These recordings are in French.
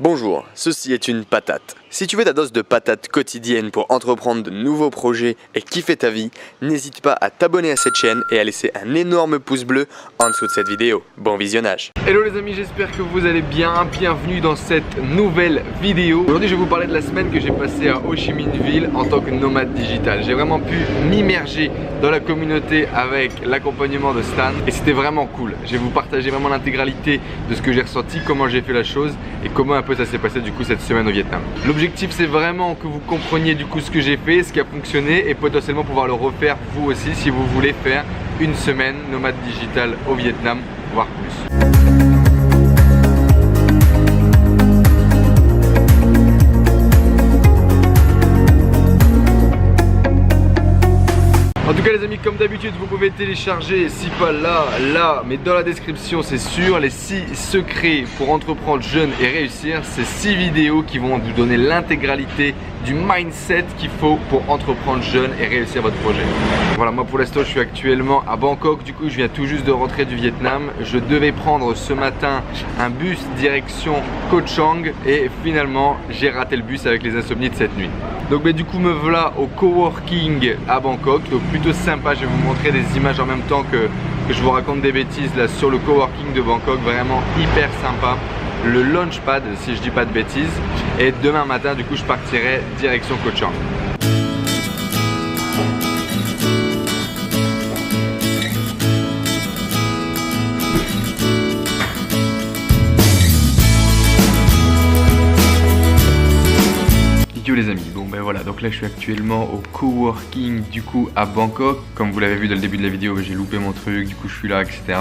Bonjour, ceci est une patate. Si tu veux ta dose de patate quotidienne pour entreprendre de nouveaux projets et kiffer ta vie, n'hésite pas à t'abonner à cette chaîne et à laisser un énorme pouce bleu en dessous de cette vidéo. Bon visionnage. Hello les amis, j'espère que vous allez bien. Bienvenue dans cette nouvelle vidéo. Aujourd'hui je vais vous parler de la semaine que j'ai passée à Ho Chi Minh Ville en tant que nomade digital. J'ai vraiment pu m'immerger dans la communauté avec l'accompagnement de Stan et c'était vraiment cool. Je vais vous partager vraiment l'intégralité de ce que j'ai ressenti, comment j'ai fait la chose et comment un peu ça s'est passé du coup cette semaine au Vietnam. L'objectif c'est vraiment que vous compreniez du coup ce que j'ai fait, ce qui a fonctionné et potentiellement pouvoir le refaire vous aussi si vous voulez faire une semaine nomade digital au Vietnam, voire plus. En tout cas les amis, comme d'habitude vous pouvez télécharger, si pas là, mais dans la description c'est sûr, les 6 secrets pour entreprendre jeune et réussir. Ces 6 vidéos qui vont vous donner l'intégralité du mindset qu'il faut pour entreprendre jeune et réussir votre projet. Voilà, moi pour l'instant je suis actuellement à Bangkok, du coup je viens tout juste de rentrer du Vietnam. Je devais prendre ce matin un bus direction Koh Chang et finalement j'ai raté le bus avec les insomnies de cette nuit. Donc du coup me voilà au coworking à Bangkok, donc plutôt sympa. Je vais vous montrer des images en même temps que je vous raconte des bêtises là sur le coworking de Bangkok, vraiment hyper sympa. Le Launchpad si je dis pas de bêtises, et demain matin du coup je partirai direction Koh Chang. Yo les amis, bon ben voilà, donc là je suis actuellement au coworking du coup à Bangkok. Comme vous l'avez vu dans le début de la vidéo, j'ai loupé mon truc, du coup je suis là, etc.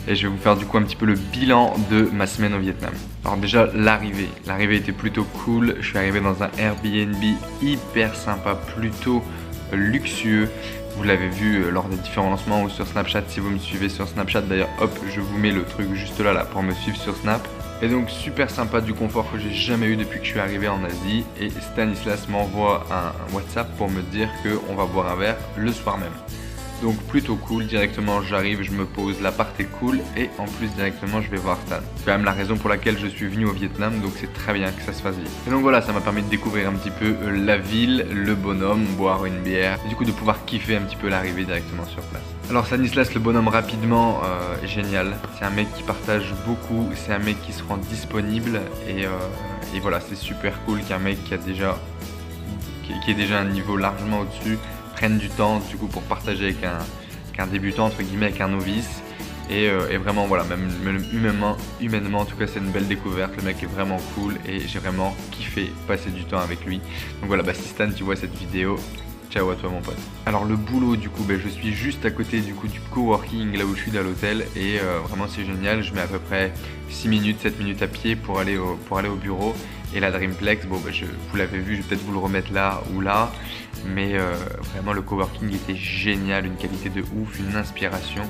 Et je vais vous faire du coup un petit peu le bilan de ma semaine au Vietnam. Alors déjà l'arrivée était plutôt cool. Je suis arrivé dans un Airbnb hyper sympa, plutôt luxueux. Vous l'avez vu lors des différents lancements ou sur Snapchat si vous me suivez sur Snapchat. D'ailleurs hop, je vous mets le truc juste là pour me suivre sur Snap. Et donc super sympa, du confort que j'ai jamais eu depuis que je suis arrivé en Asie. Et Stanislas m'envoie un WhatsApp pour me dire qu'on va boire un verre le soir même. Donc plutôt cool, directement j'arrive, je me pose, l'appart est cool et en plus directement je vais voir Stan. C'est quand même la raison pour laquelle je suis venu au Vietnam, donc c'est très bien que ça se fasse vite. Et donc voilà, ça m'a permis de découvrir un petit peu la ville, le bonhomme, boire une bière, et du coup de pouvoir kiffer un petit peu l'arrivée directement sur place. Alors Stanislas, le bonhomme rapidement, génial, c'est un mec qui partage beaucoup, c'est un mec qui se rend disponible et voilà, c'est super cool qu'un mec qui est déjà un niveau largement au-dessus prenne du temps du coup pour partager avec un débutant entre guillemets, avec un novice et vraiment voilà, même humainement en tout cas c'est une belle découverte. Le mec est vraiment cool et j'ai vraiment kiffé passer du temps avec lui. Donc voilà, si Stan tu vois cette vidéo, ciao à toi mon pote. Alors le boulot du coup, je suis juste à côté du coup du coworking là où je suis dans l'hôtel et vraiment c'est génial. Je mets à peu près 6 minutes, 7 minutes à pied pour aller au bureau. Et la Dreamplex, vous l'avez vu, je vais peut-être vous le remettre là ou là, mais vraiment le coworking était génial, une qualité de ouf, une inspiration.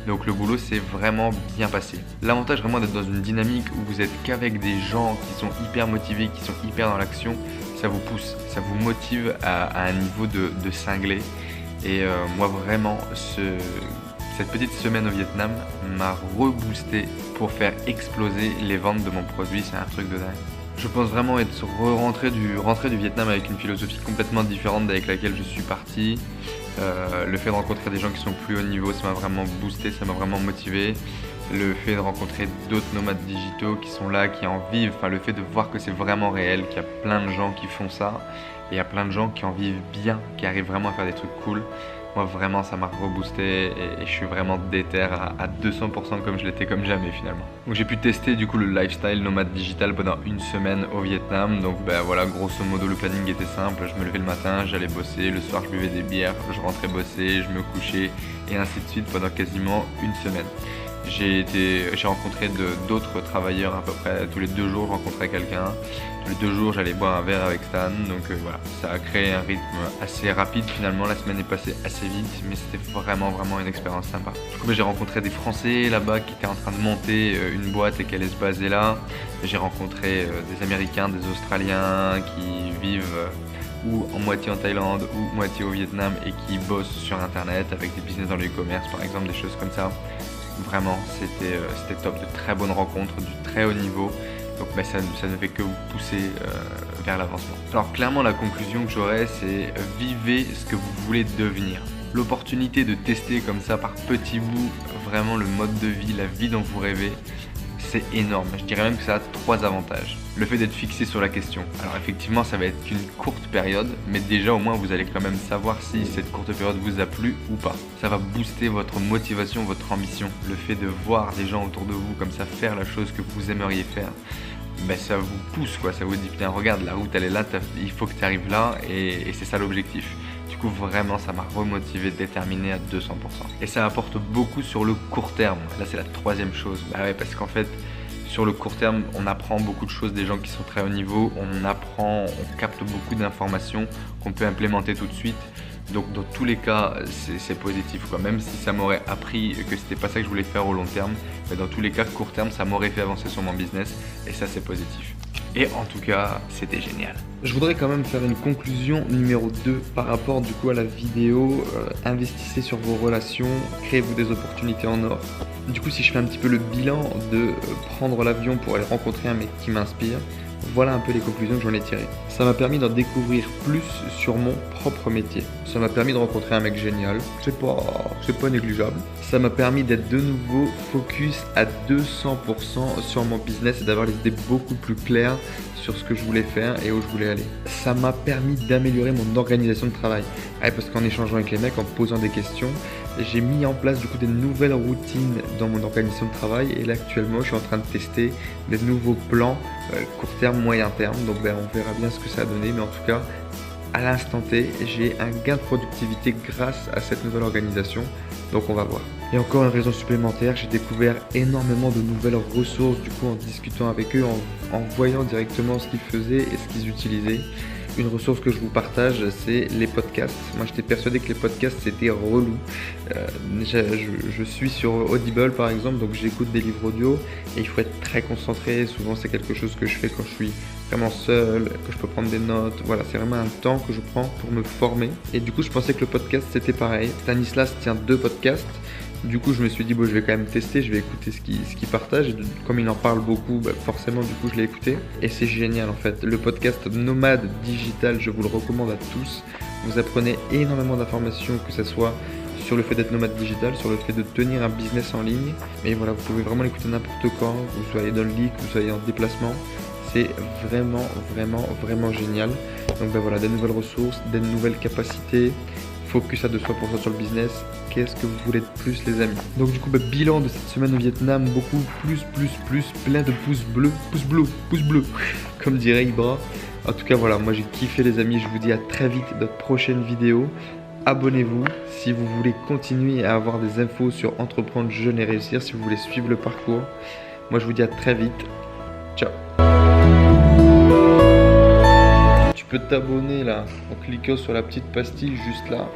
Donc le boulot s'est vraiment bien passé. L'avantage vraiment d'être dans une dynamique où vous êtes qu'avec des gens qui sont hyper motivés, qui sont hyper dans l'action, ça vous pousse, ça vous motive à un niveau de cinglé. Et moi vraiment, cette petite semaine au Vietnam m'a reboosté pour faire exploser les ventes de mon produit, c'est un truc de dingue. Je pense vraiment être rentré du Vietnam avec une philosophie complètement différente d'avec laquelle je suis parti. Le fait de rencontrer des gens qui sont plus haut niveau, ça m'a vraiment boosté, ça m'a vraiment motivé. Le fait de rencontrer d'autres nomades digitaux qui sont là, qui en vivent, le fait de voir que c'est vraiment réel, qu'il y a plein de gens qui font ça et il y a plein de gens qui en vivent bien, qui arrivent vraiment à faire des trucs cool. Moi vraiment ça m'a reboosté et je suis vraiment déter à 200% comme je l'étais comme jamais finalement. Donc j'ai pu tester du coup le lifestyle nomade digital pendant une semaine au Vietnam. Donc voilà, grosso modo le planning était simple, je me levais le matin, j'allais bosser, le soir je buvais des bières, je rentrais bosser, je me couchais et ainsi de suite pendant quasiment une semaine. J'ai rencontré d'autres travailleurs à peu près tous les 2 jours, je rencontrais quelqu'un. Tous les 2 jours j'allais boire un verre avec Stan, donc voilà, ça a créé un rythme assez rapide finalement. La semaine est passée assez vite, mais c'était vraiment une expérience sympa. Du coup j'ai rencontré des Français là-bas qui étaient en train de monter une boîte et qui allaient se baser là. J'ai rencontré des Américains, des Australiens qui vivent ou en moitié en Thaïlande ou moitié au Vietnam et qui bossent sur internet avec des business dans le e-commerce par exemple, des choses comme ça. Vraiment c'était top, de très bonnes rencontres, du très haut niveau. Donc ça ne fait que vous pousser vers l'avancement. Alors clairement la conclusion que j'aurais, c'est vivez ce que vous voulez devenir. L'opportunité de tester comme ça par petits bouts vraiment le mode de vie, la vie dont vous rêvez, c'est énorme. Je dirais même que ça a 3 avantages. Le fait d'être fixé sur la question. Alors effectivement, ça va être qu'une courte période, mais déjà au moins vous allez quand même savoir si cette courte période vous a plu ou pas. Ça va booster votre motivation, votre ambition. Le fait de voir des gens autour de vous comme ça faire la chose que vous aimeriez faire, ça vous pousse quoi, ça vous dit putain regarde la route elle est là, il faut que tu arrives là et c'est ça l'objectif. Du coup vraiment ça m'a remotivé, déterminé à 200%. Et ça apporte beaucoup sur le court terme. Là c'est la 3e chose. Parce qu'en fait sur le court terme on apprend beaucoup de choses des gens qui sont très haut niveau, on capte beaucoup d'informations qu'on peut implémenter tout de suite. Donc dans tous les cas c'est positif quoi. Même si ça m'aurait appris que c'était pas ça que je voulais faire au long terme, mais dans tous les cas court terme ça m'aurait fait avancer sur mon business et ça c'est positif. Et en tout cas c'était génial. Je voudrais quand même faire une conclusion numéro 2 par rapport du coup à la vidéo. Investissez sur vos relations, créez-vous des opportunités en or. Du coup si je fais un petit peu le bilan de prendre l'avion pour aller rencontrer un mec qui m'inspire, voilà un peu les conclusions que j'en ai tirées. Ça m'a permis d'en découvrir plus sur mon propre métier. Ça m'a permis de rencontrer un mec génial. C'est pas négligeable. Ça m'a permis d'être de nouveau focus à 200% sur mon business et d'avoir les idées beaucoup plus claires sur ce que je voulais faire et où je voulais aller. Ça m'a permis d'améliorer mon organisation de travail. Parce qu'en échangeant avec les mecs, en posant des questions, j'ai mis en place du coup des nouvelles routines dans mon organisation de travail et là actuellement je suis en train de tester des nouveaux plans court terme, moyen terme. Donc on verra bien ce que ça a donné, mais en tout cas à l'instant T j'ai un gain de productivité grâce à cette nouvelle organisation, donc on va voir. Et encore une raison supplémentaire, j'ai découvert énormément de nouvelles ressources du coup en discutant avec eux, en voyant directement ce qu'ils faisaient et ce qu'ils utilisaient. Une ressource que je vous partage, c'est les podcasts. Moi, j'étais persuadé que les podcasts, c'était relou. Je suis sur Audible, par exemple, donc j'écoute des livres audio et il faut être très concentré. Souvent, c'est quelque chose que je fais quand je suis vraiment seul, que je peux prendre des notes. Voilà, c'est vraiment un temps que je prends pour me former. Et du coup, je pensais que le podcast, c'était pareil. Stanislas tient 2 podcasts. Du coup, je me suis dit, je vais quand même tester, je vais écouter ce qu'il partage. Et comme il en parle beaucoup, forcément, du coup, je l'ai écouté. Et c'est génial, en fait. Le podcast Nomade Digital, je vous le recommande à tous. Vous apprenez énormément d'informations, que ce soit sur le fait d'être nomade digital, sur le fait de tenir un business en ligne. Et voilà, vous pouvez vraiment l'écouter n'importe quand, que vous soyez dans le lit, que vous soyez en déplacement. C'est vraiment génial. Donc voilà, des nouvelles ressources, des nouvelles capacités. Focus à 200% sur le business. Qu'est-ce que vous voulez de plus les amis? Donc du coup bilan de cette semaine au Vietnam, beaucoup plus, plein de pouces bleus, comme dirait Ibra. En tout cas voilà, moi j'ai kiffé les amis, je vous dis à très vite dans de prochaines vidéos. Abonnez-vous si vous voulez continuer à avoir des infos sur entreprendre, jeune et réussir, si vous voulez suivre le parcours. Moi je vous dis à très vite. Ciao. Tu peux t'abonner là en cliquant sur la petite pastille juste là.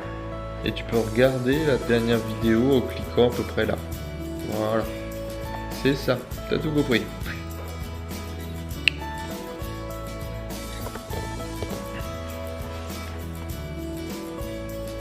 Et tu peux regarder la dernière vidéo en cliquant à peu près là. Voilà. C'est ça, t'as tout compris.